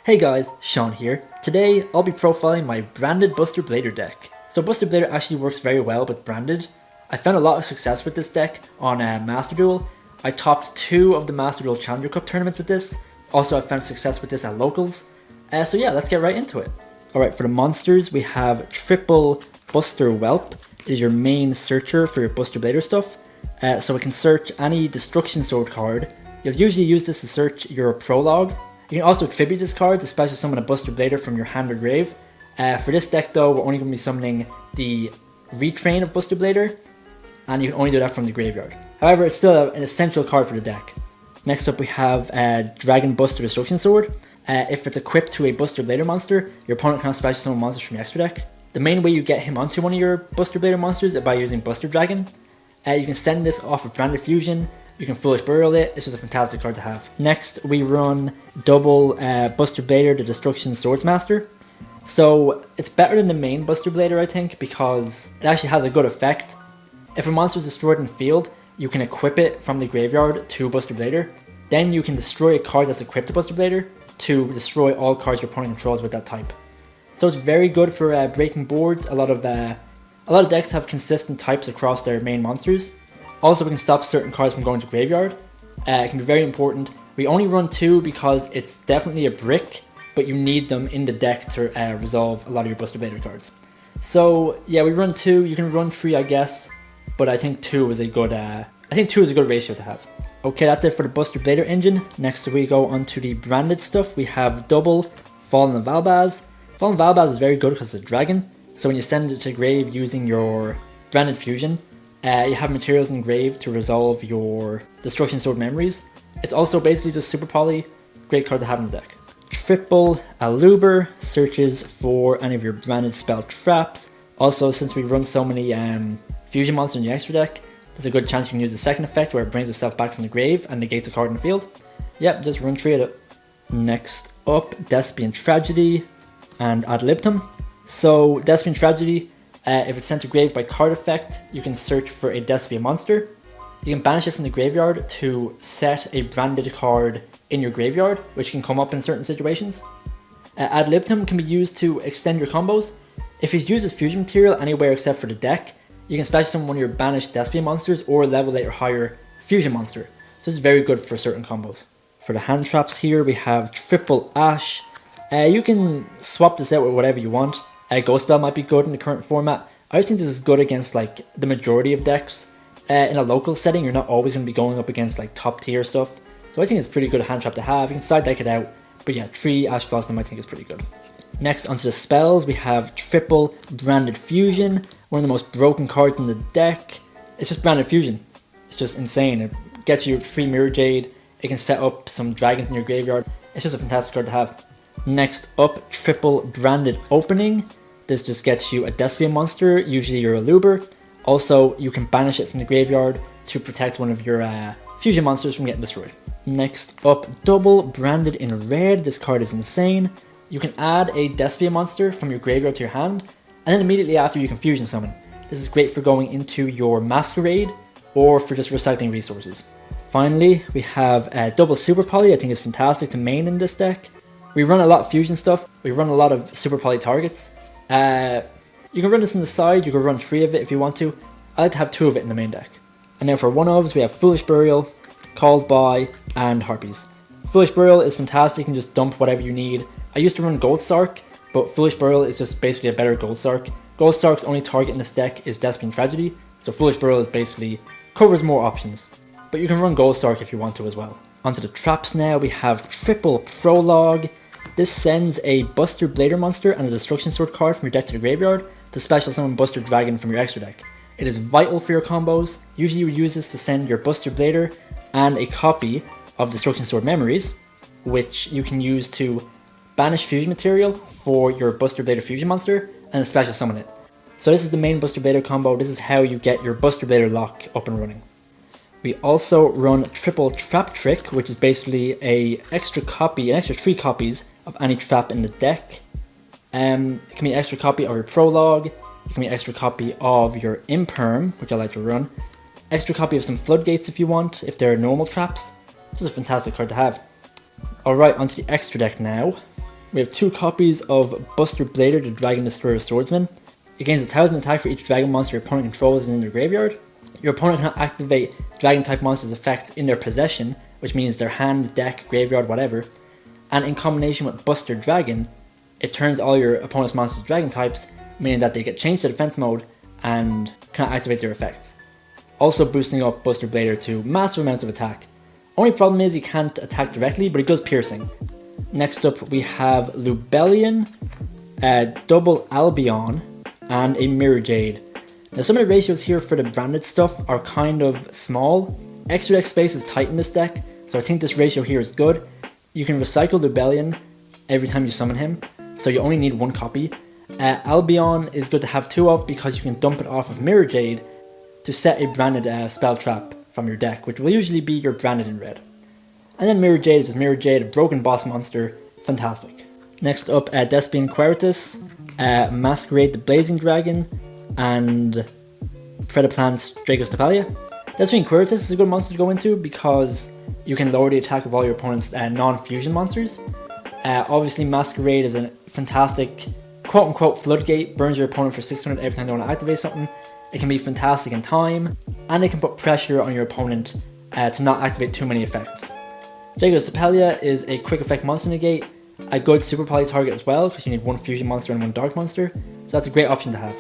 Hey guys, Sean here. Today I'll be profiling my branded Buster Blader deck. So Buster Blader actually works very well with branded. I found a lot of success with this deck on Master Duel. I topped 2 of the Master Duel Challenger Cup tournaments with this. Also I found success with this at locals. So yeah, let's get right into it. Alright, for the monsters we have triple Buster Whelp. It is your main searcher for your Buster Blader stuff. So it can search any Destruction Sword card. You'll usually use this to search your Prologue. You can also tribute these cards, especially summon a Buster Blader from your hand or grave. For this deck though, we're only going to be summoning the retrain of Buster Blader, and you can only do that from the graveyard. However, it's still an essential card for the deck. Next up we have Dragon Buster Destruction Sword. If it's equipped to a Buster Blader monster, your opponent can special summon monsters from your extra deck. The main way you get him onto one of your Buster Blader monsters is by using Buster Dragon. You can send this off of Branded Fusion. You can Foolish Burial it. It's just a fantastic card to have. Next, we run double Buster Blader, the Destruction Swordsmaster. So it's better than the main Buster Blader, I think, because it actually has a good effect. If a monster is destroyed in the field, you can equip it from the graveyard to Buster Blader. Then you can destroy a card that's equipped to Buster Blader to destroy all cards your opponent controls with that type. So it's very good for breaking boards. A lot of decks have consistent types across their main monsters. Also, we can stop certain cards from going to graveyard. It can be very important. We only run 2 because it's definitely a brick, but you need them in the deck to resolve a lot of your Buster Blader cards. So yeah, we run 2. You can run 3, I guess, but I think 2 is a good. I think 2 is a good ratio to have. Okay, that's it for the Buster Blader engine. Next, we go on to the branded stuff. We have double Fallen of Albaz. Fallen of Albaz is very good because it's a dragon. So when you send it to grave using your branded fusion, you have materials in grave to resolve your Destruction Sword memories. It's also basically just super poly, great card to have in the deck. Triple Aluber searches for any of your branded spell traps. Also, since we run so many fusion monsters in the extra deck, there's a good chance you can use the second effect where it brings itself back from the grave and negates a card in the field. Yep, just run 3 of it. Next up, Despian Tragedy and Ad Libitum. So Despian Tragedy, if it's sent to grave by card effect, you can search for a Despian monster. You can banish it from the graveyard to set a branded card in your graveyard, which can come up in certain situations. Ad Libitum can be used to extend your combos. If it uses fusion material anywhere except for the deck, you can special summon one of your banished Despian monsters or level 8 or higher fusion monster. So this is very good for certain combos. For the hand traps here, we have triple Ash. You can swap this out with whatever you want. Ghost Spell might be good in the current format. I just think this is good against like the majority of decks. In a local setting, you're not always going to be going up against like top tier stuff. So I think it's a pretty good hand trap to have. You can side deck it out. But yeah, 3 Ash Blossom I think is pretty good. Next onto the spells, we have triple Branded Fusion. One of the most broken cards in the deck. It's just Branded Fusion. It's just insane. It gets you 3 Mirrorjade. It can set up some dragons in your graveyard. It's just a fantastic card to have. Next up, triple Branded Opening. This just gets you a Despian monster, usually your Aluber. Also, you can banish it from the graveyard to protect one of your fusion monsters from getting destroyed. Next up, double Branded in red. This card is insane. You can add a Despian monster from your graveyard to your hand, and then immediately after you can fusion summon. This is great for going into your Masquerade, or for just recycling resources. Finally, we have double Super Poly. I think it's fantastic to main in this deck. We run a lot of fusion stuff. We run a lot of Super Poly targets. You can run this on the side, you can run 3 of it if you want to. I like to have 2 of it in the main deck. And now for one-ofs, we have Foolish Burial, Called By, and Harpies. Foolish Burial is fantastic, you can just dump whatever you need. I used to run Gold Sark, but Foolish Burial is just basically a better Gold Sark. Gold Sark's only target in this deck is Despian Tragedy, so Foolish Burial is basically covers more options. But you can run Gold Sark if you want to as well. Onto the traps now, we have triple Prologue. This sends a Buster Blader monster and a Destruction Sword card from your deck to the graveyard to special summon Buster Dragon from your extra deck. It is vital for your combos. Usually you use this to send your Buster Blader and a copy of Destruction Sword Memories, which you can use to banish fusion material for your Buster Blader fusion monster and special summon it. So this is the main Buster Blader combo. This is how you get your Buster Blader lock up and running. We also run triple Trap Trick, which is basically an extra 3 copies of any trap in the deck. It can be an extra copy of your Prologue, it can be an extra copy of your Imperm, which I like to run, extra copy of some Floodgates if you want, if they're normal traps. This is a fantastic card to have. Alright, onto the extra deck now. We have 2 copies of Buster Blader, the Dragon Destroyer Swordsman. It gains 1000 attack for each dragon monster your opponent controls in their graveyard. Your opponent cannot activate dragon type monsters' effects in their possession, which means their hand, deck, graveyard, whatever. And in combination with Buster Dragon, it turns all your opponent's monsters dragon types, meaning that they get changed to defense mode and cannot activate their effects. Also boosting up Buster Blader to massive amounts of attack. Only problem is he can't attack directly, but he does piercing. Next up we have Lubellion, double Albion, and a Mirrorjade. Now some of the ratios here for the branded stuff are kind of small. Extra deck space is tight in this deck, so I think this ratio here is good. You can recycle Lubellion every time you summon him, so you only need 1 copy. Albion is good to have 2 of because you can dump it off of Mirrorjade to set a branded spell trap from your deck, which will usually be your branded in red. And then Mirrorjade is just Mirrorjade, a broken boss monster, fantastic. Next up, Despian Quaeritis, Masquerade the Blazing Dragon, and Predaplant Dragostapelia. Despian Quaeritis is a good monster to go into because you can lower the attack of all your opponent's non-fusion monsters. Obviously Masquerade is a fantastic quote-unquote floodgate, burns your opponent for 600 every time they want to activate something. It can be fantastic in time, and it can put pressure on your opponent to not activate too many effects. Dragostapelia is a quick effect monster negate, a good super poly target as well because you need 1 fusion monster and 1 dark monster, so that's a great option to have.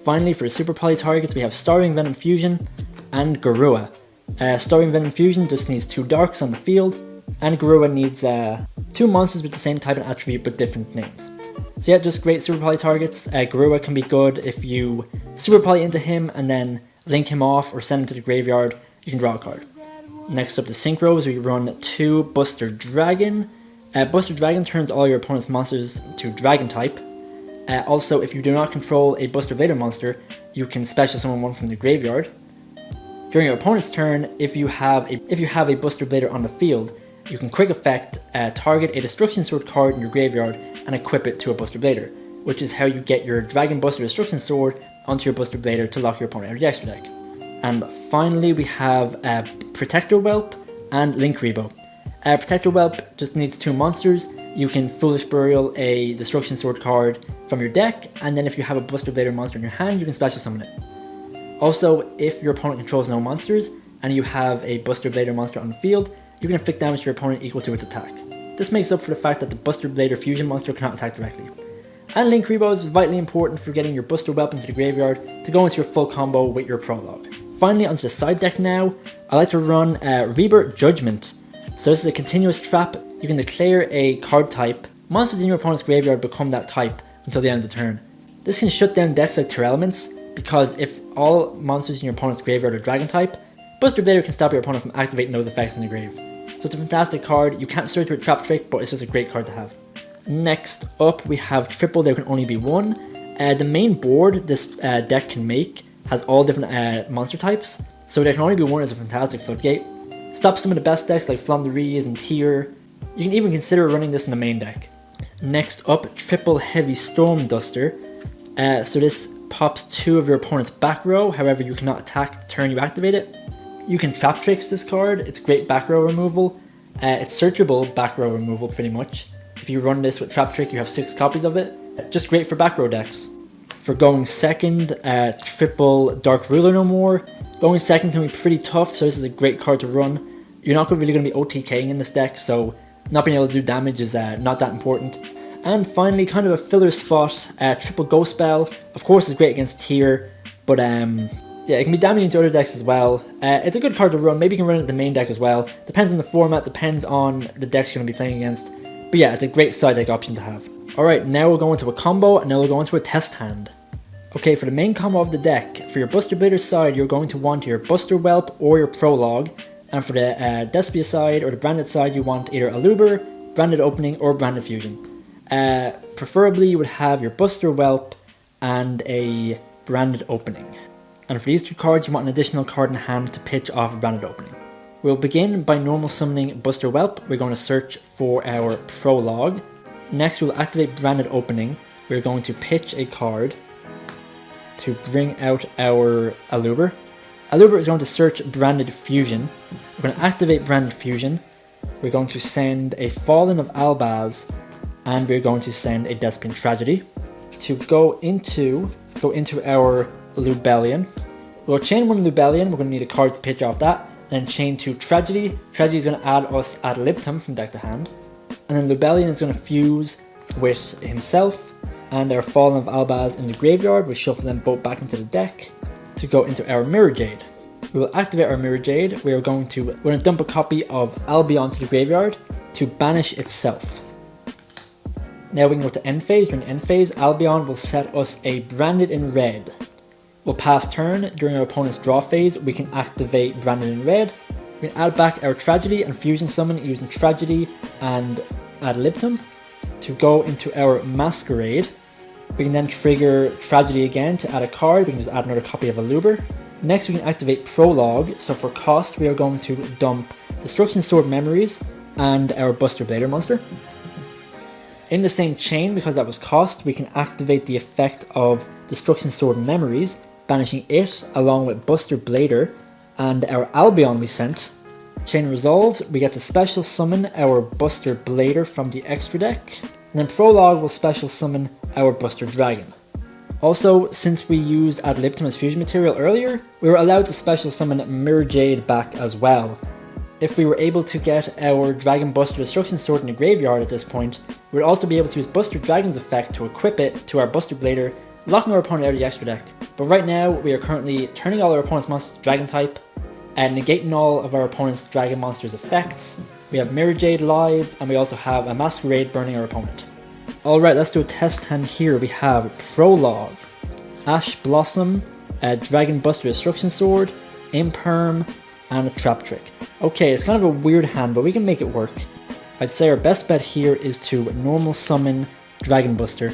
Finally, for super poly targets we have Starring Venom Fusion and Garua. Starring Venom Fusion just needs 2 darks on the field, and Garua needs 2 monsters with the same type and attribute but different names. So yeah, just great super poly targets. Garua can be good if you super poly into him and then link him off or send him to the graveyard, you can draw a card. Next up the synchros, we run 2 Buster Dragon. Buster Dragon turns all your opponent's monsters to dragon type. Also, if you do not control a Buster Blader monster, you can special summon 1 from the graveyard. During your opponent's turn, if you have a Buster Blader on the field, you can quick effect target a Destruction Sword card in your graveyard and equip it to a Buster Blader, which is how you get your Dragon Buster Destruction Sword onto your Buster Blader to lock your opponent out of the extra deck. And finally we have Protector Whelp and Linkuriboh. Protector Whelp just needs 2 monsters. You can Foolish Burial a Destruction Sword card from your deck, and then if you have a Buster Blader monster in your hand, you can special summon it. Also, if your opponent controls no monsters, and you have a Buster Blader monster on the field, you can inflict damage to your opponent equal to its attack. This makes up for the fact that the Buster Blader fusion monster cannot attack directly. And Linkuriboh is vitally important for getting your Buster Whelp into the graveyard to go into your full combo with your Prologue. Finally, onto the side deck now, I like to run Rebirth Judgment. So this is a continuous trap. You can declare a card type. Monsters in your opponent's graveyard become that type until the end of the turn. This can shut down decks like Tear Elements, because if all monsters in your opponent's graveyard are dragon type, Buster Blader can stop your opponent from activating those effects in the grave. So it's a fantastic card. You can't search with Trap Trick, but it's just a great card to have. Next up we have Triple There Can Only Be One. The main board this deck can make has all different monster types, so There Can Only Be One is a fantastic floodgate. Stops some of the best decks like Flanderies and Tyr. You can even consider running this in the main deck. Next up, Triple Heavy Storm Duster. So this pops 2 of your opponent's back row, however you cannot attack the turn you activate it. You can Trap Tricks this card, it's great back row removal. It's searchable back row removal pretty much. If you run this with Trap Trick you have 6 copies of it. Just great for back row decks. For going second, Triple Dark Ruler No More. Going second can be pretty tough, so this is a great card to run. You're not really going to be OTKing in this deck, so not being able to do damage is not that important. And finally, kind of a filler spot, Triple Ghost Spell. Of course it's great against Tyr, but yeah, it can be damaging to other decks as well. It's a good card to run. Maybe you can run it in the main deck as well. Depends on the format, depends on the decks you're going to be playing against. But yeah, it's a great side deck option to have. Alright, now we'll go into a combo, and now we'll go into a test hand. Okay, for the main combo of the deck, for your Buster Blader side, you're going to want your Buster Whelp or your Prologue. And for the Despia side, or the branded side, you want either Aluber, branded opening, or branded fusion. Preferably you would have your Buster Whelp and a branded opening. And for these 2 cards, you want an additional card in hand to pitch off a branded opening. We'll begin by normal summoning Buster Whelp. We're going to search for our Prologue. Next, we'll activate branded opening. We're going to pitch a card to bring out our Aluber. Aluber is going to search branded fusion. We're going to activate branded fusion. We're going to send a Fallen of Albaz and we're going to send a Despian Tragedy to go into our Lubellion. We'll chain one Lubellion, we're going to need a card to pitch off that, then chain 2 Tragedy. Tragedy is going to add us Libitum from deck to hand, and then Lubellion is going to fuse with himself and our Fallen of Albaz in the graveyard. We'll shuffle them both back into the deck to go into our Mirrorjade. We will activate our Mirrorjade. We're going to dump a copy of Albion to the graveyard to banish itself. Now we can go to end phase. During end phase, Albion will set us a Branded in red. We'll pass turn. During our opponent's draw phase, we can activate Branded in red. We can add back our Tragedy and fusion summon using Tragedy and add Libitum to go into our Masquerade. We can then trigger Tragedy again to add a card. We can just add another copy of Aluber. Next we can activate Prologue. So for cost, we are going to dump Destruction Sword Memories and our Buster Blader monster. In the same chain, because that was cost, we can activate the effect of Destruction Sword Memories, banishing it along with Buster Blader and our Albion we sent. Chain resolved, we get to special summon our Buster Blader from the extra deck, and then Prologue will special summon our Buster Dragon. Also, since we used Ad Libitum as fusion material earlier, we were allowed to special summon Mirrorjade back as well. If we were able to get our Dragon Buster Destruction Sword in the graveyard at this point, we would also be able to use Buster Dragon's effect to equip it to our Buster Blader, locking our opponent out of the extra deck. But right now, we are currently turning all our opponent's monsters Dragon type, and negating all of our opponent's Dragon monsters' effects. We have Mirrorjade live, and we also have a Masquerade burning our opponent. Alright, let's do a test hand here. We have Prologue, Ash Blossom, a Dragon Buster Destruction Sword, Imperm, and a Trap Trick. Okay, it's kind of a weird hand, but we can make it work. I'd say our best bet here is to normal summon Dragon Buster.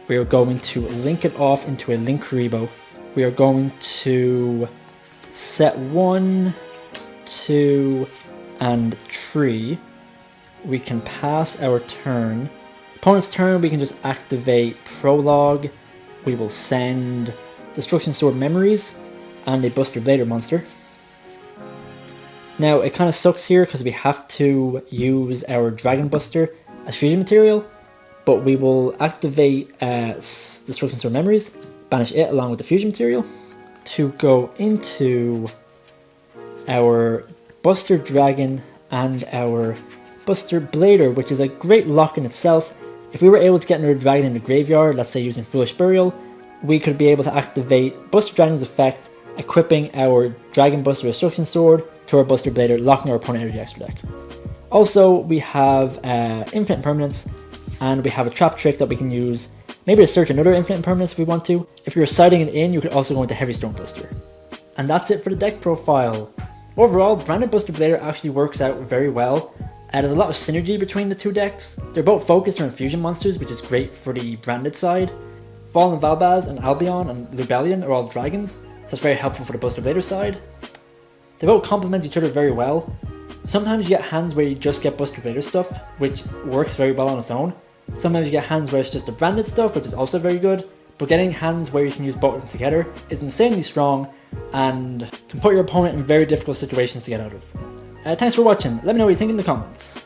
We are going to link it off into a Linkuriboh. We are going to set 1, 2, and 3. We can pass our turn. Opponent's turn, we can just activate Prologue. We will send Destruction Sword Memories and a Buster Blader monster. Now, it kind of sucks here because we have to use our Dragon Buster as fusion material, but we will activate Destruction Sword Memories, banish it along with the fusion material, to go into our Buster Dragon and our Buster Blader, which is a great lock in itself. If we were able to get another dragon in the graveyard, let's say using Foolish Burial, we could be able to activate Buster Dragon's effect, equipping our Dragon Buster Destruction Sword to our Buster Blader, locking our opponent out of the extra deck. Also, we have Infinite Impermanence, and we have a Trap Trick that we can use, maybe to search another Infinite Impermanence if we want to. If you're sighting it in, you could also go into Heavy Storm Buster. And that's it for the deck profile. Overall, Branded Buster Blader actually works out very well. There's a lot of synergy between the two decks. They're both focused on fusion monsters, which is great for the branded side. Fallen of Albaz and Albion and Lubellion are all dragons, so it's very helpful for the Buster Blader side. They both complement each other very well. Sometimes you get hands where you just get Buster Blader stuff, which works very well on its own. Sometimes you get hands where it's just the branded stuff, which is also very good. But getting hands where you can use both of them together is insanely strong and can put your opponent in very difficult situations to get out of. Thanks for watching. Let me know what you think in the comments.